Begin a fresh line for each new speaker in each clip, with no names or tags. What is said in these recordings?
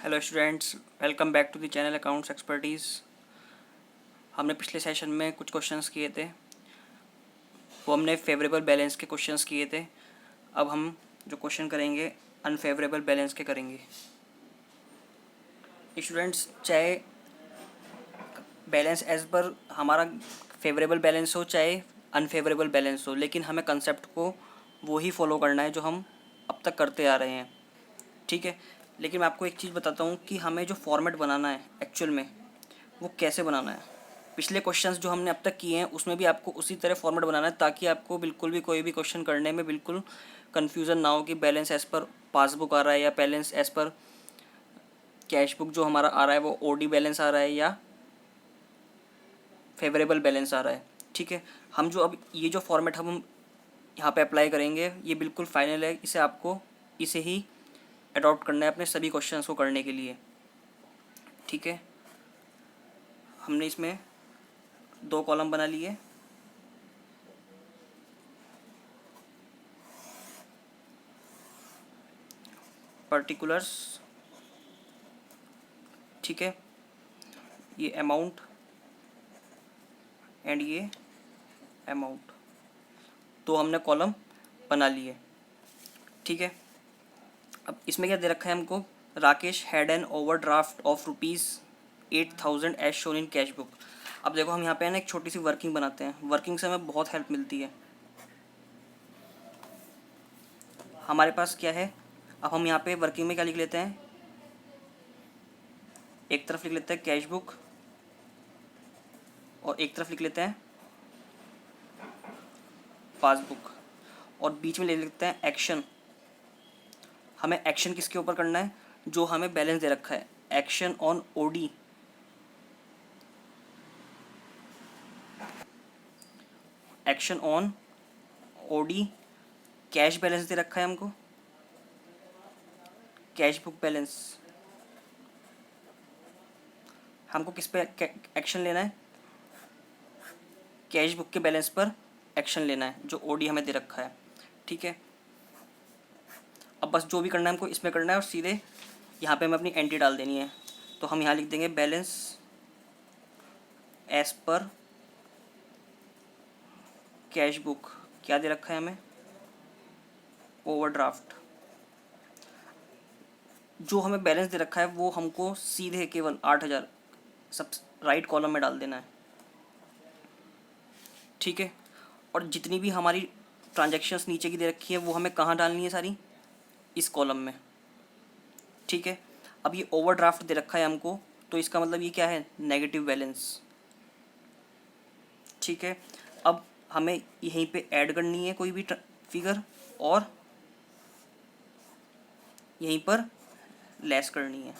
Hello students, welcome back to the channel accounts expertise. हमने पिछले session में कुछ क्वेश्चंस किए थे, वो हमने फेवरेबल बैलेंस के क्वेश्चंस किए थे। अब हम जो क्वेश्चन करेंगे अनफेवरेबल बैलेंस के करेंगे। स्टूडेंट्स, चाहे बैलेंस एज पर हमारा फेवरेबल बैलेंस हो चाहे अनफेवरेबल बैलेंस हो, लेकिन हमें कंसेप्ट को वो ही फॉलो करना है जो हम अब तक करते आ रहे हैं। ठीक है, लेकिन मैं आपको एक चीज़ बताता हूँ कि हमें जो फॉर्मेट बनाना है एक्चुअल में वो कैसे बनाना है। पिछले क्वेश्चंस जो हमने अब तक किए हैं उसमें भी आपको उसी तरह फॉर्मेट बनाना है, ताकि आपको बिल्कुल भी कोई भी क्वेश्चन करने में बिल्कुल कन्फ्यूज़न ना हो कि बैलेंस एज पर पासबुक आ रहा है या बैलेंस एज पर कैश बुक जो हमारा आ रहा है वो ओडी बैलेंस आ रहा है या फेवरेबल बैलेंस आ रहा है। ठीक है, हम जो अब ये जो फॉर्मेट हम यहाँ पे अप्लाई करेंगे ये बिल्कुल फाइनल है, इसे आपको इसे ही अडॉप्ट करना है अपने सभी क्वेश्चंस को करने के लिए। ठीक है, हमने इसमें 2 कॉलम बना लिए। पर्टिकुलर्स, ठीक है, ये अमाउंट एंड ये अमाउंट, तो हमने कॉलम बना लिए। ठीक है, अब इसमें क्या दे रखा है हमको, Rakesh had an overdraft of ₹8,000 as shown in cash book. अब देखो, हम यहाँ पे ना एक छोटी सी वर्किंग बनाते हैं। वर्किंग से हमें बहुत हेल्प मिलती है। हमारे पास क्या है, अब हम यहाँ पे वर्किंग में क्या लिख लेते हैं, एक तरफ लिख लेते हैं कैश बुक और एक तरफ लिख लेते हैं पासबुक, और बीच में ले लेते हैं एक्शन। हमें एक्शन किसके ऊपर करना है, जो हमें बैलेंस दे रखा है, action on OD. Action on OD, cash balance दे रखा है हमको, कैश बुक बैलेंस। हमको किस पे एक्शन लेना है, कैश बुक के बैलेंस पर एक्शन लेना है जो ओडी हमें दे रखा है। ठीक है, अब बस जो भी करना है हमको इसमें करना है और सीधे यहाँ पे हमें अपनी एंट्री डाल देनी है। तो हम यहाँ लिख देंगे बैलेंस एज पर कैश बुक। क्या दे रखा है हमें, ओवरड्राफ्ट। जो हमें बैलेंस दे रखा है वो हमको सीधे केवल 8,000 सब राइट कॉलम में डाल देना है। ठीक है, और जितनी भी हमारी ट्रांजैक्शंस नीचे की दे रखी है वो हमें कहाँ डालनी है, सारी इस कॉलम में। ठीक है, अब ये ओवरड्राफ्ट दे रखा है हमको, तो इसका मतलब ये क्या है, नेगेटिव बैलेंस। ठीक है, अब हमें यहीं पे ऐड करनी है कोई भी फिगर और यहीं पर लेस करनी है।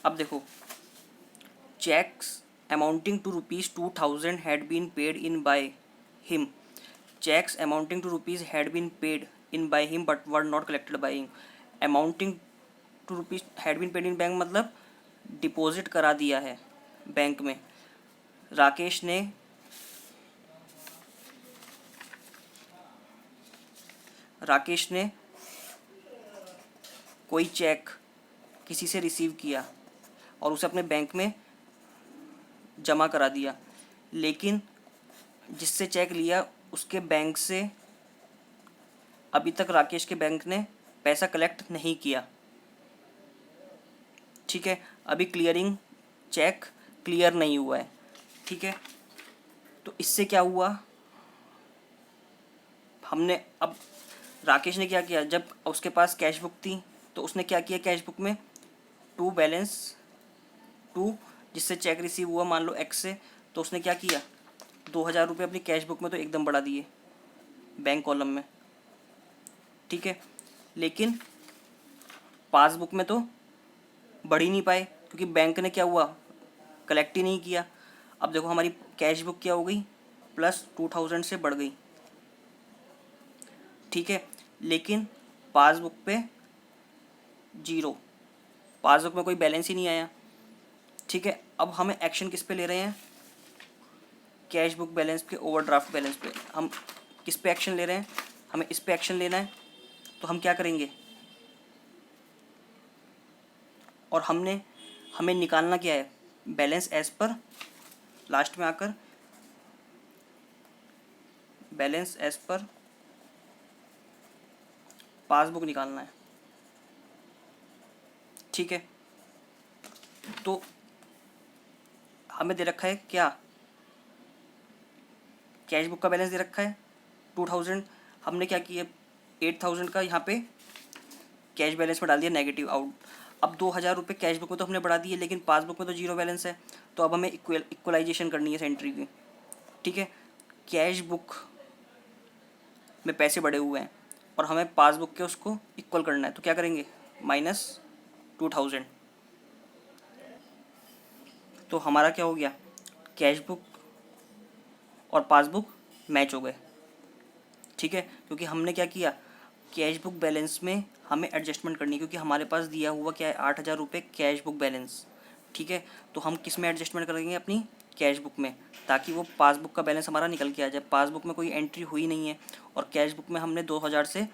अब देखो, cheques amounting to ₹2,000 had been paid in by him. Cheques amounting to rupees had been paid in by him but were not collected by him. Amounting to rupees had been paid in bank मतलब deposit करा दिया है bank में। राकेश ने कोई check किसी से receive किया और उसे अपने बैंक में जमा करा दिया, लेकिन जिससे चेक लिया उसके बैंक से अभी तक राकेश के बैंक ने पैसा कलेक्ट नहीं किया। ठीक है, अभी क्लियरिंग चेक क्लियर नहीं हुआ है। ठीक है, तो इससे क्या हुआ, हमने अब राकेश ने क्या किया, जब उसके पास कैश बुक थी तो उसने क्या किया, कैश बुक में टू बैलेंस टू जिससे चेक रिसीव हुआ मान लो एक्स से, तो उसने क्या किया, 2,000 रुपये अपनी कैश बुक में तो एकदम बढ़ा दिए बैंक कॉलम में। ठीक है, लेकिन पासबुक में तो बढ़ ही नहीं पाए क्योंकि बैंक ने क्या हुआ, कलेक्ट ही नहीं किया। अब देखो, हमारी कैश बुक क्या हो गई, +2,000 से बढ़ गई। ठीक है, लेकिन पासबुक पे 0, पासबुक में कोई बैलेंस ही नहीं आया। ठीक है, अब हमें एक्शन किस पे ले रहे हैं, कैश बुक बैलेंस के ओवरड्राफ्ट बैलेंस पे। हम किस पे एक्शन ले रहे हैं, हमें इस पे एक्शन लेना है। तो हम क्या करेंगे, और हमें निकालना क्या है, बैलेंस एज पर, लास्ट में आकर बैलेंस एज पर पासबुक निकालना है। ठीक है, तो हमें दे रखा है क्या, कैश बुक का बैलेंस दे रखा है 2000। हमने क्या किया, 8000 का यहाँ पे कैश बैलेंस में डाल दिया नेगेटिव आउट। अब 2000 रुपये कैश बुक में तो हमने बढ़ा दिए, लेकिन पासबुक में तो जीरो बैलेंस है। तो अब हमें इक्वलाइजेशन करनी है एंट्री की। ठीक है, कैश बुक में पैसे बढ़े हुए हैं और हमें पासबुक के उसको इक्वल करना है, तो क्या करेंगे, -2000। तो हमारा क्या हो गया, कैश बुक और पासबुक मैच हो गए। ठीक है, क्योंकि हमने क्या किया, कैश बुक बैलेंस में हमें एडजस्टमेंट करनी है, क्योंकि हमारे पास दिया हुआ क्या है, 8000 रुपये कैश बुक बैलेंस। ठीक है, तो हम किस में एडजस्टमेंट करेंगे, अपनी कैश बुक में, ताकि वो पासबुक का बैलेंस हमारा निकल के आ जाए। पासबुक में कोई एंट्री हुई नहीं है और कैश बुक में हमने 2000 से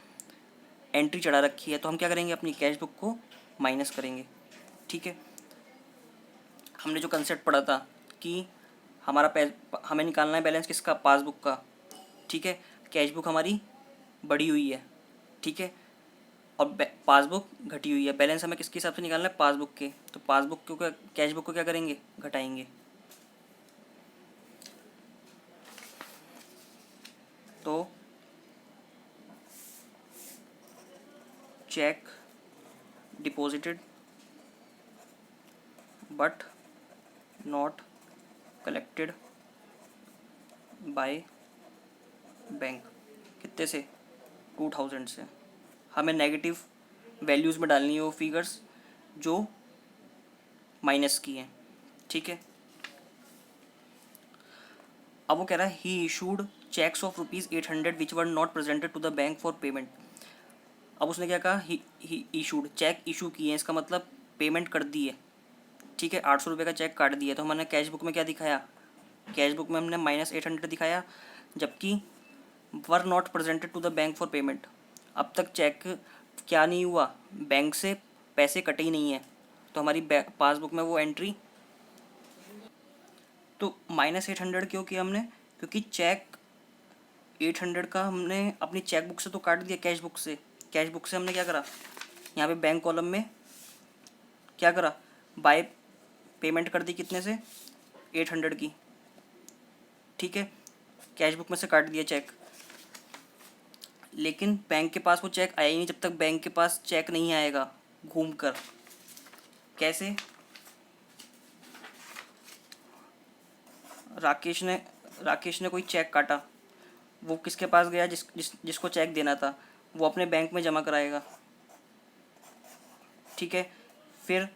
एंट्री चढ़ा रखी है, तो हम क्या करेंगे, अपनी कैश बुक को माइनस करेंगे। ठीक है, हमने जो कंसेप्ट पढ़ा था कि हमें निकालना है बैलेंस किसका, पासबुक का। ठीक है, कैश बुक हमारी बढ़ी हुई है। ठीक है, और पासबुक घटी हुई है। बैलेंस हमें किसके हिसाब से निकालना है, पासबुक के। तो पासबुक को कैश बुक को क्या करेंगे, घटाएंगे। तो check deposited but not collected by bank, कितने से, 2000 से। हमें नेगेटिव वैल्यूज़ में डालनी है वो फिगर्स जो माइनस की हैं। ठीक है, अब वो कह रहा है he issued cheques of ₹800 which were not presented to the bank for payment. अब उसने क्या कहा, ही इशूड, चेक इशू किए हैं, इसका मतलब पेमेंट कर दी है। ठीक है, 800 रुपये का चेक काट दिया। तो हमने कैश बुक में क्या दिखाया, कैश बुक में हमने -800 दिखाया, जबकि were not presented to the bank for payment. अब तक चेक क्या नहीं हुआ, बैंक से पैसे कटे ही नहीं है, तो हमारी पासबुक में वो एंट्री। तो -800 क्यों किया हमने, क्योंकि चेक 800 का हमने अपनी चेक बुक से तो काट दिया, कैश बुक से। कैश बुक से हमने क्या करा, यहाँ पे बैंक कॉलम में क्या करा, बाय पेमेंट कर दी, कितने से, 800 की। ठीक है, कैश बुक में से काट दिया चेक, लेकिन बैंक के पास वो चेक आया ही नहीं। जब तक बैंक के पास चेक नहीं आएगा घूम कर, कैसे, राकेश ने कोई चेक काटा, वो किसके पास गया, जिसको चेक देना था, वो अपने बैंक में जमा कराएगा। ठीक है, फिर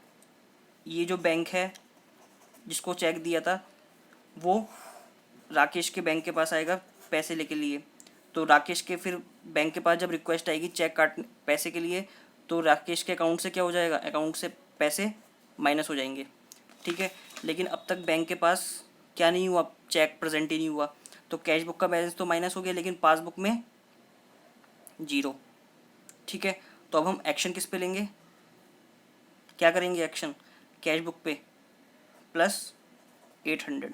ये जो बैंक है जिसको चेक दिया था, वो राकेश के बैंक के पास आएगा पैसे लेके लिए। तो राकेश के फिर बैंक के पास जब रिक्वेस्ट आएगी चेक काट पैसे के लिए, तो राकेश के अकाउंट से क्या हो जाएगा, अकाउंट से पैसे माइनस हो जाएंगे। ठीक है, लेकिन अब तक बैंक के पास क्या नहीं हुआ, चेक प्रेजेंट ही नहीं हुआ, तो कैश बुक का बैलेंस तो माइनस हो गया, लेकिन पासबुक में जीरो। ठीक है, तो अब हम एक्शन किस पे लेंगे, क्या करेंगे एक्शन, कैश बुक पे +800।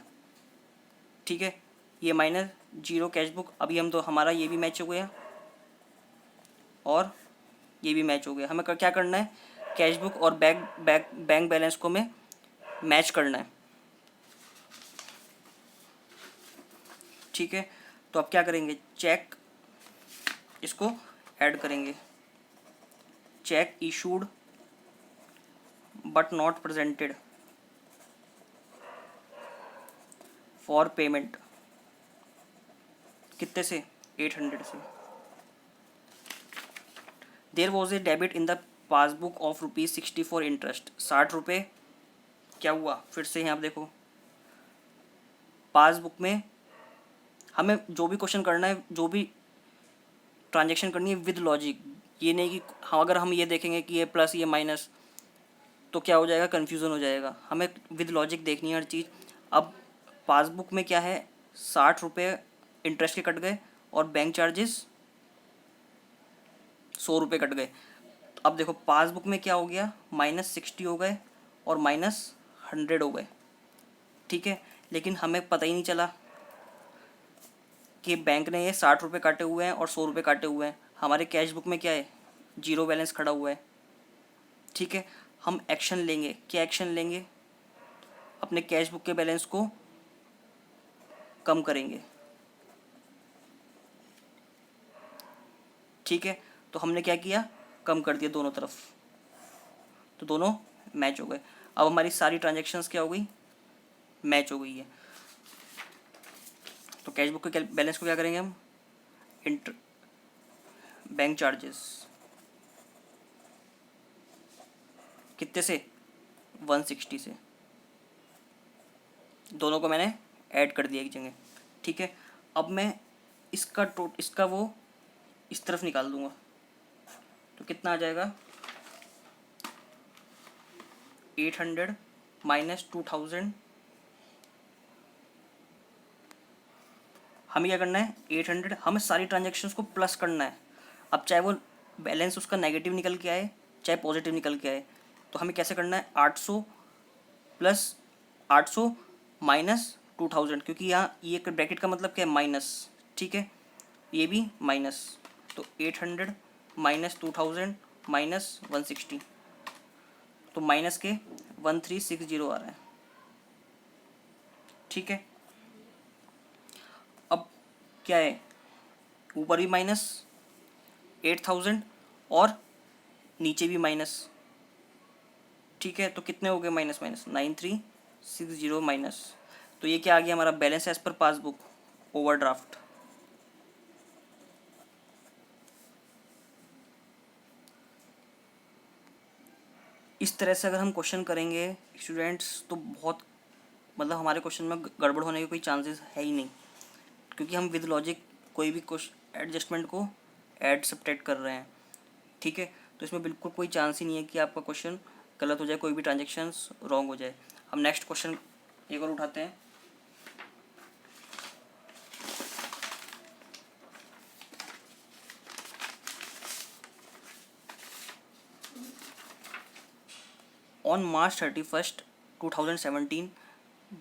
ठीक है, ये -0 कैश बुक, अभी हम तो हमारा ये भी मैच हो गया और ये भी मैच हो गया। हमें क्या करना है, कैश बुक और बैंक बैलेंस को हमें मैच करना है। ठीक है, तो अब क्या करेंगे, चेक इसको ऐड करेंगे, cheque issued but not presented for payment, कितने से, 800 से। There was a debit in the passbook of ₹60 for interest, 60 रुपये क्या हुआ, फिर से यहाँ देखो पासबुक में हमें जो भी क्वेश्चन करना है, जो भी ट्रांजैक्शन करनी है विद लॉजिक। ये नहीं कि हाँ अगर हम ये देखेंगे कि ये प्लस ये माइनस तो क्या हो जाएगा, कन्फ्यूज़न हो जाएगा। हमें विद लॉजिक देखनी है हर चीज़। अब पासबुक में क्या है, 60 रुपये इंटरेस्ट के कट गए और बैंक चार्जेस 100 रुपये कट गए। अब देखो पासबुक में क्या हो गया, -60 हो गए और -100 हो गए, ठीक है। लेकिन हमें पता ही नहीं चला कि बैंक ने ये 60 रुपये काटे हुए हैं और 100 रुपये काटे हुए हैं। हमारे कैश बुक में क्या है, जीरो बैलेंस खड़ा हुआ है, ठीक है। हम एक्शन लेंगे, क्या एक्शन लेंगे, अपने कैश बुक के बैलेंस को कम करेंगे, ठीक है। तो हमने क्या किया, कम कर दिया दोनों तरफ, तो दोनों मैच हो गए। अब हमारी सारी ट्रांजेक्शन्स क्या हो गई, मैच हो गई है। तो कैश बुक के बैलेंस को क्या करेंगे हम, इंटर बैंक चार्जेस कितने से, 160 से, दोनों को मैंने ऐड कर दिया एक जगह, ठीक है। अब मैं इसका वो इस तरफ निकाल दूंगा, तो कितना आ जाएगा, 800 -2000। हमें क्या करना है, 800, हमें सारी ट्रांजेक्शन्स को प्लस करना है। अब चाहे वो बैलेंस उसका नेगेटिव निकल के आए चाहे पॉजिटिव निकल के आए, तो हमें कैसे करना है, 800 प्लस 800 -2000, क्योंकि यहाँ ये ब्रैकेट का मतलब क्या है, माइनस, ठीक है, ये भी माइनस। तो 800 -2000 -160, तो माइनस के 1360 आ रहा है, ठीक है। अब क्या है, ऊपर भी माइनस 8000 और नीचे भी माइनस, ठीक है। तो कितने हो गए, माइनस माइनस 9360 माइनस। तो ये क्या आ गया हमारा, बैलेंस एज पर पासबुक, ओवरड्राफ्ट। इस तरह से अगर हम क्वेश्चन करेंगे स्टूडेंट्स, तो बहुत मतलब हमारे क्वेश्चन में गड़बड़ होने के कोई चांसेस है ही नहीं, क्योंकि हम विद लॉजिक कोई भी क्वेश्चन एडजस्टमेंट को ऐड सब्ट्रैक्ट कर रहे हैं, ठीक है। तो इसमें बिल्कुल कोई चांस ही नहीं है कि आपका क्वेश्चन गलत हो जाए, कोई भी ट्रांजेक्शन्स रॉन्ग हो जाए। हम नेक्स्ट क्वेश्चन एक और उठाते हैं। On March 31st 2017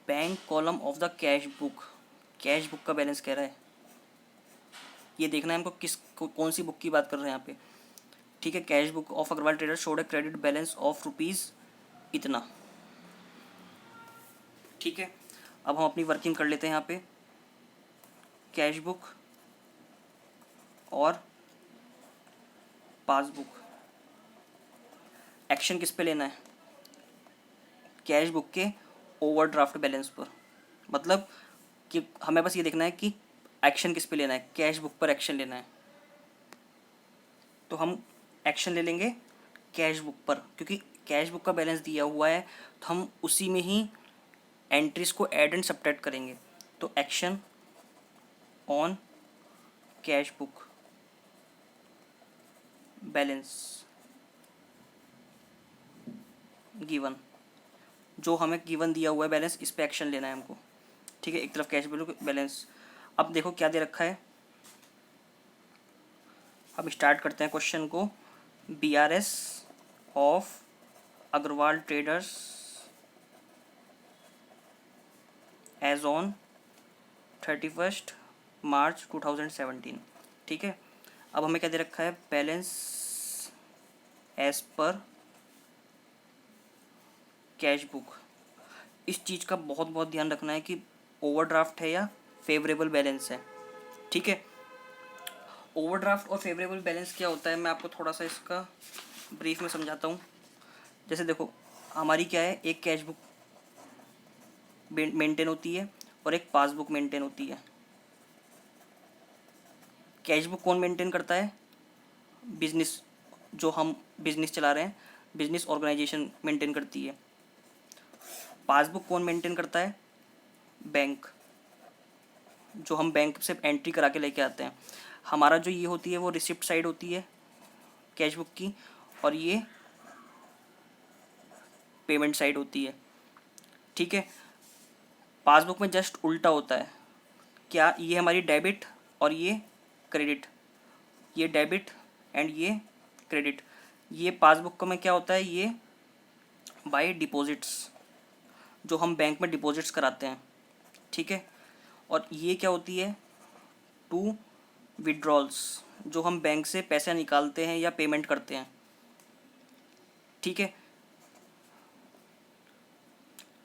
bank column of the cash book का बैलेंस कह रहा है, ये देखना है हमको कौन सी बुक की बात कर रहे हैं यहाँ पे, ठीक है। Cash book of Agarwal trader showed a credit balance of rupees इतना, ठीक है। अब हम अपनी वर्किंग कर लेते हैं यहाँ पे, कैश बुक और पासबुक। एक्शन किस पे लेना है, कैश बुक के ओवरड्राफ्ट बैलेंस पर, मतलब कि हमें बस ये देखना है कि एक्शन किस पे लेना है, कैश बुक पर एक्शन लेना है। तो हम एक्शन ले लेंगे कैश बुक पर, क्योंकि कैश बुक का बैलेंस दिया हुआ है, तो हम उसी में ही एंट्रीज को ऐड एंड सब्ट्रैक्ट करेंगे। तो action on cash book balance given, जो हमें गिवन दिया हुआ है बैलेंस, इस पे एक्शन लेना है हमको, ठीक है। एक तरफ कैश बुक बैलेंस। अब देखो क्या दे रखा है, अब स्टार्ट करते हैं क्वेश्चन को। BRS of Agarwal traders as on 31st March 2017, ठीक है। अब हमें क्या दे रखा है, बैलेंस एज पर कैश बुक। इस चीज़ का बहुत बहुत ध्यान रखना है कि ओवरड्राफ्ट है या फेवरेबल बैलेंस है, ठीक है। ओवरड्राफ्ट और फेवरेबल बैलेंस क्या होता है, मैं आपको थोड़ा सा इसका ब्रीफ में समझाता हूँ। जैसे देखो हमारी क्या है, एक कैश बुक मेंटेन होती है और एक पासबुक मेंटेन होती है। कैश बुक कौन मेंटेन करता है, बिजनेस, जो हम बिजनेस चला रहे हैं, बिजनेस ऑर्गेनाइजेशन मेंटेन करती है। पासबुक कौन मेंटेन करता है, बैंक, जो हम बैंक से एंट्री करा के लेके आते हैं। हमारा जो ये होती है वो रिसिप्ट साइड होती है कैश बुक की, और ये पेमेंट साइड होती है, ठीक है। पासबुक में जस्ट उल्टा होता है, क्या, ये हमारी डेबिट और ये क्रेडिट, ये डेबिट एंड ये क्रेडिट। ये पासबुक का में क्या होता है, ये बाय डिपॉजिट्स, जो हम बैंक में डिपॉजिट्स कराते हैं, ठीक है। और ये क्या होती है, टू विड्रॉल्स, जो हम बैंक से पैसे निकालते हैं या पेमेंट करते हैं, ठीक है।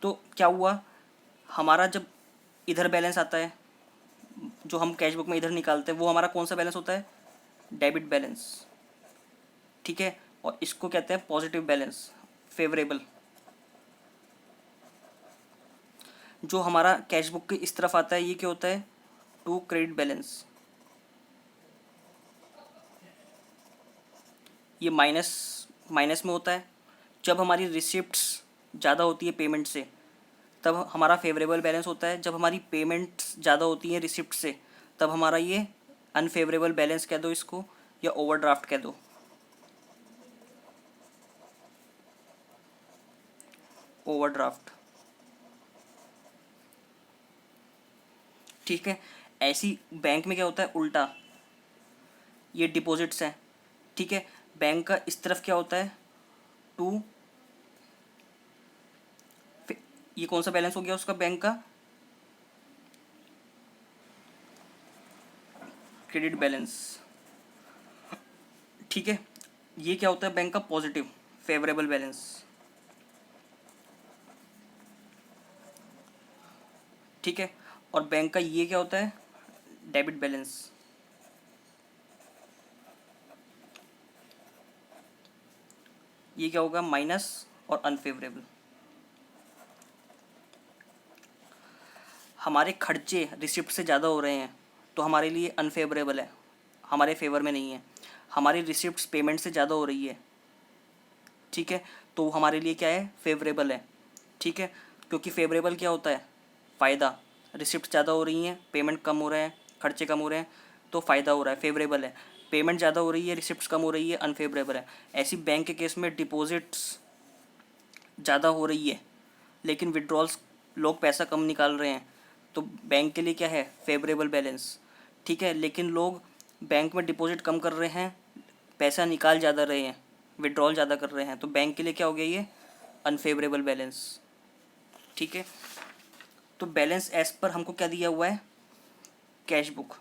तो क्या हुआ, हमारा जब इधर बैलेंस आता है, जो हम कैश बुक में इधर निकालते हैं, वो हमारा कौन सा बैलेंस होता है, डेबिट बैलेंस, ठीक है। और इसको कहते हैं पॉजिटिव बैलेंस, फेवरेबल। जो हमारा कैश बुक के इस तरफ आता है, ये क्या होता है, टू क्रेडिट बैलेंस। ये माइनस माइनस में होता है। जब हमारी रिसिप्ट्स ज़्यादा होती है पेमेंट से, तब हमारा फेवरेबल बैलेंस होता है। जब हमारी पेमेंट्स ज़्यादा होती हैं रिसिप्ट से, तब हमारा ये अनफेवरेबल बैलेंस कह दो इसको, या ओवरड्राफ्ट कह दो, ओवरड्राफ्ट, ठीक है। ऐसी बैंक में क्या होता है, उल्टा, ये डिपॉजिट्स हैं, ठीक है। बैंक का इस तरफ क्या होता है, टू, ये कौन सा बैलेंस हो गया उसका, बैंक का क्रेडिट बैलेंस, ठीक है। ये क्या होता है, बैंक का पॉजिटिव, फेवरेबल बैलेंस, ठीक है। और बैंक का ये क्या होता है, डेबिट बैलेंस, ये क्या होगा, माइनस और अनफेवरेबल। हमारे खर्चे रिसिप्ट से ज़्यादा हो रहे हैं, तो हमारे लिए अनफेवरेबल है, हमारे फेवर में नहीं है। हमारी रिसिप्ट पेमेंट से ज़्यादा हो रही है, ठीक है, तो हमारे लिए क्या है, फेवरेबल है, ठीक है। क्योंकि फेवरेबल क्या होता है, फ़ायदा, रिसिप्ट ज़्यादा हो रही हैं, पेमेंट कम हो रहे हैं, खर्चे कम हो रहे हैं, तो फ़ायदा हो रहा है, फेवरेबल है। पेमेंट ज़्यादा हो रही है, रिसिप्ट कम हो रही है, अनफेवरेबल है। ऐसी बैंक के केस में डिपॉजिट्स ज़्यादा हो रही है, लेकिन विड्रॉल्स, लोग पैसा कम निकाल रहे हैं, तो बैंक के लिए क्या है, फेवरेबल बैलेंस, ठीक है। लेकिन लोग बैंक में डिपॉजिट कम कर रहे हैं, पैसा निकाल ज़्यादा रहे हैं, विड्रॉल ज़्यादा कर रहे हैं, तो बैंक के लिए क्या हो गया, ये अनफेवरेबल बैलेंस, ठीक है। तो बैलेंस एज पर हमको क्या दिया हुआ है, कैश बुक।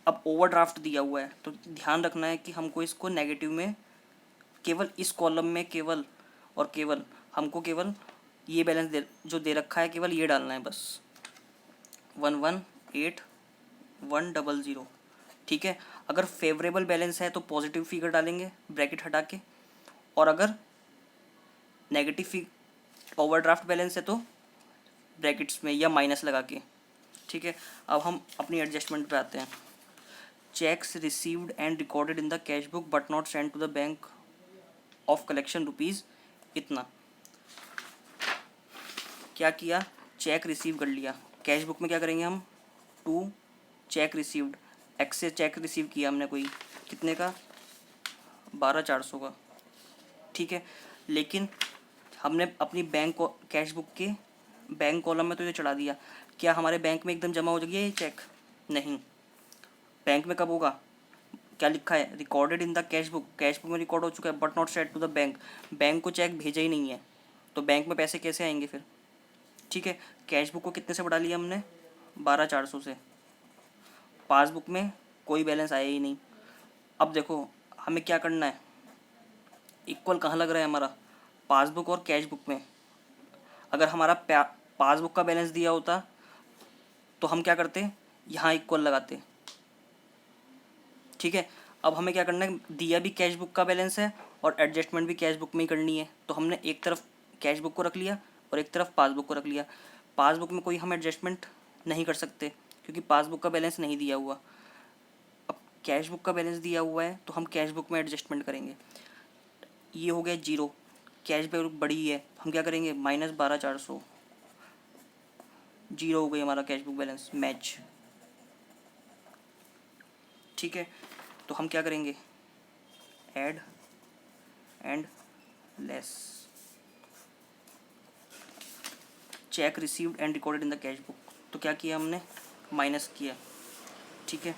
अब ओवरड्राफ्ट दिया हुआ है, तो ध्यान रखना है कि हमको इसको नेगेटिव में, केवल इस कॉलम में केवल और केवल हमको केवल ये बैलेंस जो दे रखा है, केवल ये डालना है बस, 118100, ठीक है। अगर फेवरेबल बैलेंस है तो पॉजिटिव फिगर डालेंगे ब्रैकेट हटा के, और अगर नेगेटिव ओवरड्राफ्ट बैलेंस है तो ब्रैकेट्स में या माइनस लगा के, ठीक है। अब हम अपनी एडजस्टमेंट पे आते हैं। Cheques received and recorded in the cash book but not send to the bank of collection rupees इतना। क्या किया, चेक रिसीव कर लिया, कैश बुक में क्या करेंगे हम, टू चेक रिसीव्ड, एक्स से चेक रिसीव किया हमने कोई, कितने का, 12,400 का, ठीक है। लेकिन हमने अपनी बैंक कैश बुक के बैंक कॉलम में तो ये चढ़ा दिया, क्या हमारे बैंक में एकदम जमा हो जाएगी ये चेक, नहीं। बैंक में कब होगा, क्या लिखा है, recorded in the cash book, cash book में रिकॉर्ड हो चुका है, but not send to the bank, bank को चेक भेजा ही नहीं है, तो बैंक में पैसे कैसे आएंगे फिर, ठीक है। कैश बुक को कितने से बढ़ा लिया हमने, 12,400 से, पासबुक में कोई बैलेंस आया ही नहीं। अब देखो हमें क्या करना है, इक्वल कहाँ लग रहा है हमारा, पासबुक और कैश बुक में। अगर हमारा पासबुक का बैलेंस दिया होता तो हम क्या करते, यहाँ इक्वल लगाते, ठीक है। अब हमें क्या करना है, दिया भी कैश बुक का बैलेंस है और एडजस्टमेंट भी कैश बुक में ही करनी है, तो हमने एक तरफ कैश बुक को रख लिया और एक तरफ पासबुक को रख लिया। पासबुक में कोई हम एडजस्टमेंट नहीं कर सकते क्योंकि पासबुक का बैलेंस नहीं दिया हुआ। अब कैश बुक का बैलेंस दिया हुआ है तो हम कैश बुक में एडजस्टमेंट करेंगे। ये हो गया जीरो, कैश बुक बड़ी है, हम क्या करेंगे, -12,400, जीरो हो गई हमारा कैश बुक बैलेंस, मैच, ठीक है। तो हम क्या करेंगे, add and less, cheque received and recorded in the cash book, तो क्या किया हमने, माइनस किया, ठीक है।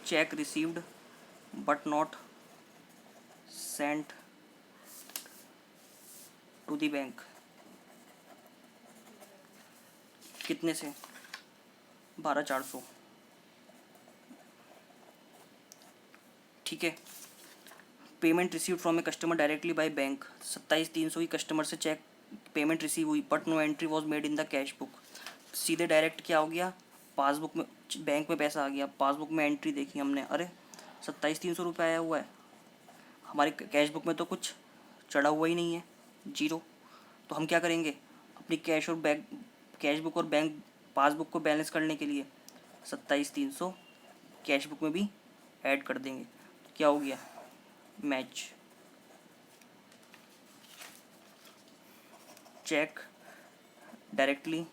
Cheque received but not sent to the bank. कितने से? 12,400। ठीक है। Payment receive from a customer directly by bank, 27,300 ही कस्टमर से चेक पेमेंट रिसीव हुई, but no entry was made in the cash book. सीधे डायरेक्ट क्या हो गया, पासबुक में, बैंक में पैसा आ गया, पासबुक में एंट्री देखी हमने, अरे 27,300 रुपये आया हुआ है, हमारे कैश बुक में तो कुछ चढ़ा हुआ ही नहीं है, जीरो। तो हम क्या करेंगे, अपनी कैश बुक और बैंक पासबुक को बैलेंस करने के लिए 27,300 कैश बुक में भी ऐड कर देंगे। तो क्या हो गया, match. Cheque directly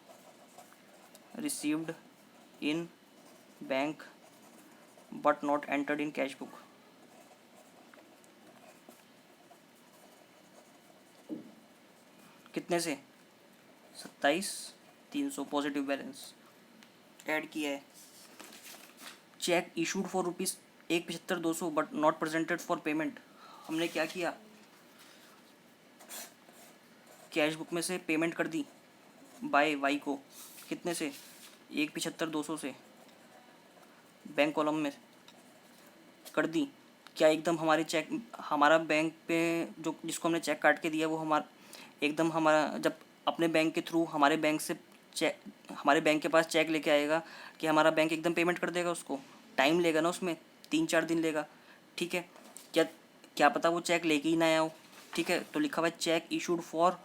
received in bank but not entered in cash book. कितने से? 27,300 पॉजिटिव बैलेंस ऐड किया है। Cheque issued for rupees 1,75,200 but not presented for payment. हमने क्या किया, कैश बुक में से पेमेंट कर दी बाय वाई को, कितने से? 1,75,200 से, बैंक कॉलम में कर दी। क्या एकदम हमारे चेक, हमारा बैंक पे जो जिसको हमने चेक काट के दिया वो हमारा एकदम, हमारा जब अपने बैंक के थ्रू हमारे बैंक से चेक, हमारे बैंक के पास चेक लेके आएगा कि हमारा बैंक एकदम पेमेंट कर देगा उसको? टाइम लेगा ना, उसमें 3-4 दिन लेगा। ठीक है, क्या क्या पता वो चेक लेके ही ना आया हो। ठीक है, तो लिखा हुआ है चेक इशूड फॉर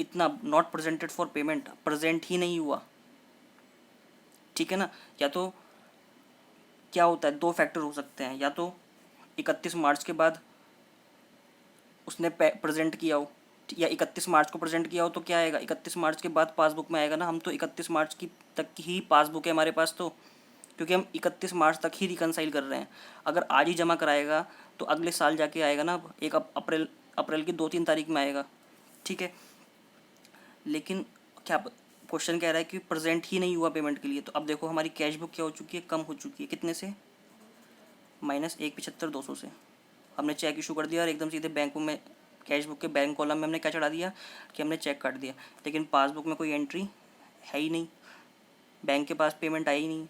इतना, not presented for payment, present ही नहीं हुआ। ठीक है ना, या तो क्या होता है, 2 फैक्टर हो सकते हैं, या तो 31 मार्च के बाद उसने प्रेजेंट किया हो, या 31 मार्च को प्रेजेंट किया हो, तो क्या आएगा, 31 मार्च के बाद पासबुक में आएगा ना। हम तो 31 मार्च की तक की ही पासबुक है हमारे पास, तो क्योंकि हम 31 मार्च तक ही रिकनसाइल कर रहे हैं। अगर आज ही जमा कराएगा तो अगले साल जाके आएगा ना, एक अप्रैल की 2-3 तारीख में आएगा। ठीक है, लेकिन क्या क्वेश्चन कह रहा है कि प्रेजेंट ही नहीं हुआ पेमेंट के लिए। तो अब देखो हमारी कैश बुक क्या हो चुकी है, कम हो चुकी है। कितने से? -1,75,200 से। हमने चेक इशू कर दिया और एकदम सीधे बैंक में, कैश बुक के बैंक कॉलम में हमने क्या चढ़ा दिया कि हमने चेक काट दिया, लेकिन पासबुक में कोई एंट्री है ही नहीं, बैंक के पास पेमेंट आई ही नहीं,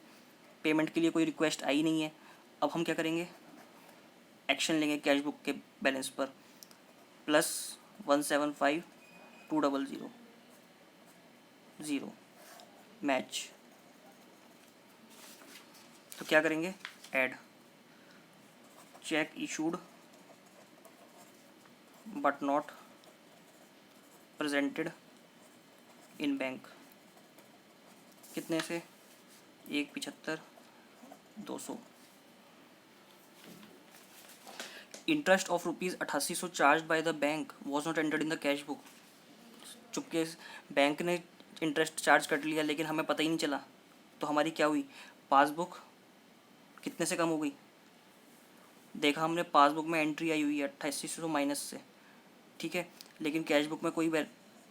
पेमेंट के लिए कोई रिक्वेस्ट आई नहीं है। अब हम क्या करेंगे, एक्शन लेंगे कैश बुक के बैलेंस पर, +175,200 0 मैच। तो क्या करेंगे, add check issued but not presented in bank. कितने से? 1,75,200। Interest of ₹8800 charge by the bank was not entered in the cash book. चुपके बैंक ने इंटरेस्ट चार्ज कर लिया लेकिन हमें पता ही नहीं चला, तो हमारी क्या हुई, पासबुक कितने से कम हो गई। देखा हमने पासबुक में एंट्री आई हुई है 8800 माइनस से। ठीक है, लेकिन कैश बुक में कोई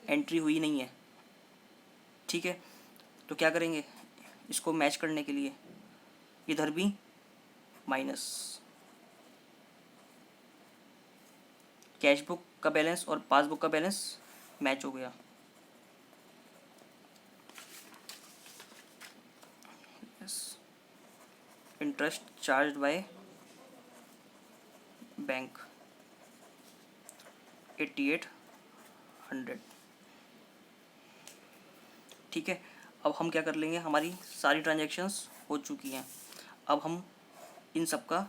एंट्री हुई नहीं है। ठीक है, तो क्या करेंगे, इसको मैच करने के लिए इधर भी माइनस, कैश बुक का बैलेंस और पासबुक का बैलेंस मैच हो गया। Interest charge by bank 8800। ठीक है, अब हम क्या कर लेंगे, हमारी सारी ट्रांजैक्शंस हो चुकी हैं। अब हम इन सब का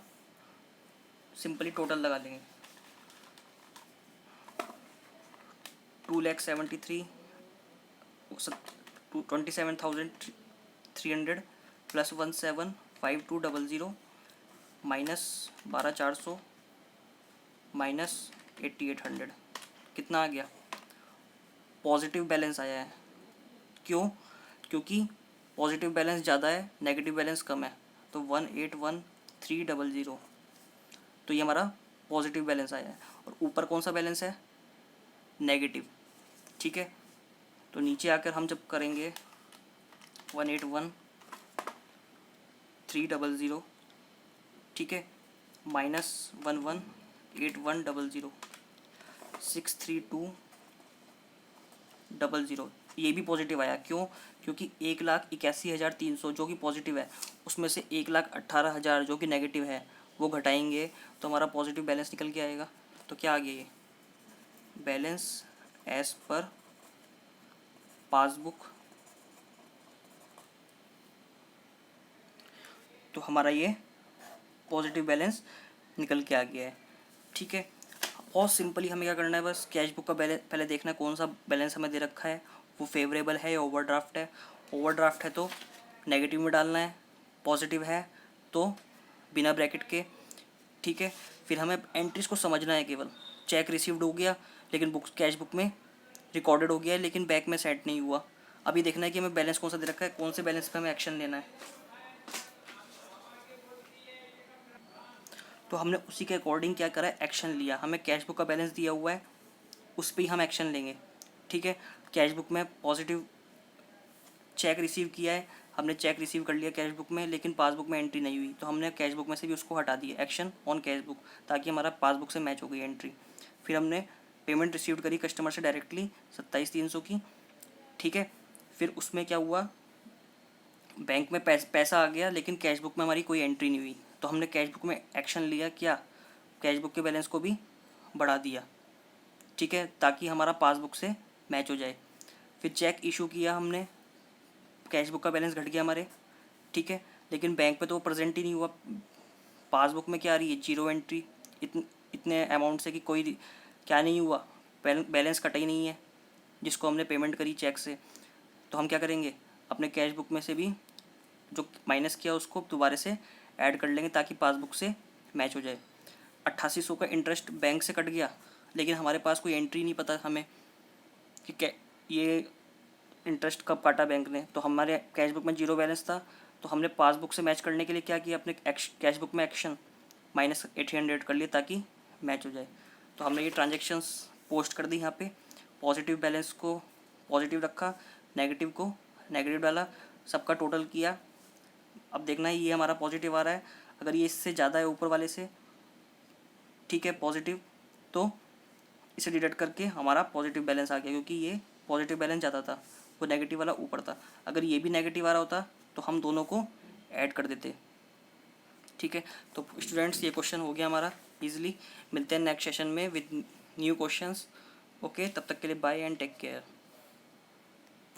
सिंपली टोटल लगा लेंगे। 2,73,27,300 प्लस 1,752,000 माइनस 12,400 माइनस 8,800। कितना आ गया, पॉजिटिव बैलेंस आया है। क्यों? क्योंकि पॉजिटिव बैलेंस ज़्यादा है, नेगेटिव बैलेंस कम है, तो 1,813,000, तो ये हमारा पॉजिटिव बैलेंस आया है। और ऊपर कौन सा बैलेंस है, नेगेटिव। ठीक है, तो नीचे आकर हम जब करेंगे 1,813,000, ठीक है, -11,200 8100 63200, ये भी पॉजिटिव आया। क्यों? क्योंकि 1,81,300 जो कि पॉजिटिव है, उसमें से 1,18,000 जो कि नेगेटिव है वो घटाएंगे तो हमारा पॉजिटिव बैलेंस निकल के आएगा। तो क्या आ गया ये? बैलेंस एज पर पासबुक। तो हमारा ये पॉजिटिव बैलेंस निकल के आ गया है। ठीक है, और सिंपली हमें क्या करना है, बस कैश बुक का बैलेंस पहले देखना है कौन सा बैलेंस हमें दे रखा है, वो फेवरेबल है या ओवरड्राफ्ट है। ओवरड्राफ्ट है तो नेगेटिव में डालना है, पॉजिटिव है तो बिना ब्रैकेट के। ठीक है, फिर हमें एंट्रीज को समझना है केवल। चेक रिसीव्ड हो गया लेकिन बुक कैश बुक में रिकॉर्डेड हो गया है लेकिन बैक में सेट नहीं हुआ। अभी देखना है कि हमें बैलेंस कौन सा दे रखा है, कौन से बैलेंस पे हमें एक्शन लेना है। तो हमने उसी के अकॉर्डिंग क्या करा है, एक्शन लिया। हमें कैश बुक का बैलेंस दिया हुआ है, उस पर ही हम एक्शन लेंगे। ठीक है, कैश बुक में पॉजिटिव चेक रिसीव किया है, हमने चेक रिसीव कर लिया कैश बुक में, लेकिन पासबुक में एंट्री नहीं हुई तो हमने कैश बुक में से भी उसको हटा दिया, एक्शन ऑन कैश बुक, ताकि हमारा पासबुक से मैच हो गई एंट्री। फिर हमने पेमेंट रिसीव करी कस्टमर से डायरेक्टली 27,300 की। ठीक है, फिर उसमें क्या हुआ, बैंक में पैसा आ गया लेकिन कैश बुक में हमारी कोई एंट्री नहीं हुई, तो हमने कैश बुक में एक्शन लिया, क्या, कैश बुक के बैलेंस को भी बढ़ा दिया। ठीक है, ताकि हमारा पासबुक से मैच हो जाए। फिर चेक इशू किया हमने, कैश बुक का बैलेंस घट गया हमारे। ठीक है, लेकिन बैंक पे तो वो प्रेजेंट ही नहीं हुआ, पासबुक में क्या आ रही है, जीरो एंट्री, इतने अमाउंट से कि कोई क्या नहीं हुआ, बैलेंस कटा ही नहीं है जिसको हमने पेमेंट करी चेक से। तो हम क्या करेंगे, अपने कैश बुक में से भी जो माइनस किया उसको दोबारा से ऐड कर लेंगे ताकि पासबुक से मैच हो जाए। 8800 का इंटरेस्ट बैंक से कट गया लेकिन हमारे पास कोई एंट्री नहीं पता हमें कि ये इंटरेस्ट कब काटा बैंक ने। तो हमारे कैश बुक में जीरो बैलेंस था, तो हमने पासबुक से मैच करने के लिए क्या किया, अपने कैश बुक में एक्शन -800 कर लिया ताकि मैच हो जाए। तो हमने ये ट्रांजेक्शन्स पोस्ट कर दी यहाँ पे, पॉजिटिव बैलेंस को पॉजिटिव रखा, नेगेटिव को नेगेटिव डाला, सबका टोटल किया। अब देखना है ये हमारा पॉजिटिव आ रहा है, अगर ये इससे ज़्यादा है ऊपर वाले से, ठीक है पॉजिटिव, तो इसे डिडक्ट करके हमारा पॉजिटिव बैलेंस आ गया, क्योंकि ये पॉजिटिव बैलेंस ज़्यादा था, वो नेगेटिव वाला ऊपर था। अगर ये भी नेगेटिव आ रहा होता तो हम दोनों को ऐड कर देते। ठीक है, तो स्टूडेंट्स ये क्वेश्चन हो गया हमारा इजीली। मिलते हैं नेक्स्ट सेशन में विद न्यू क्वेश्चंस। ओके, तब तक के लिए बाय एंड टेक केयर।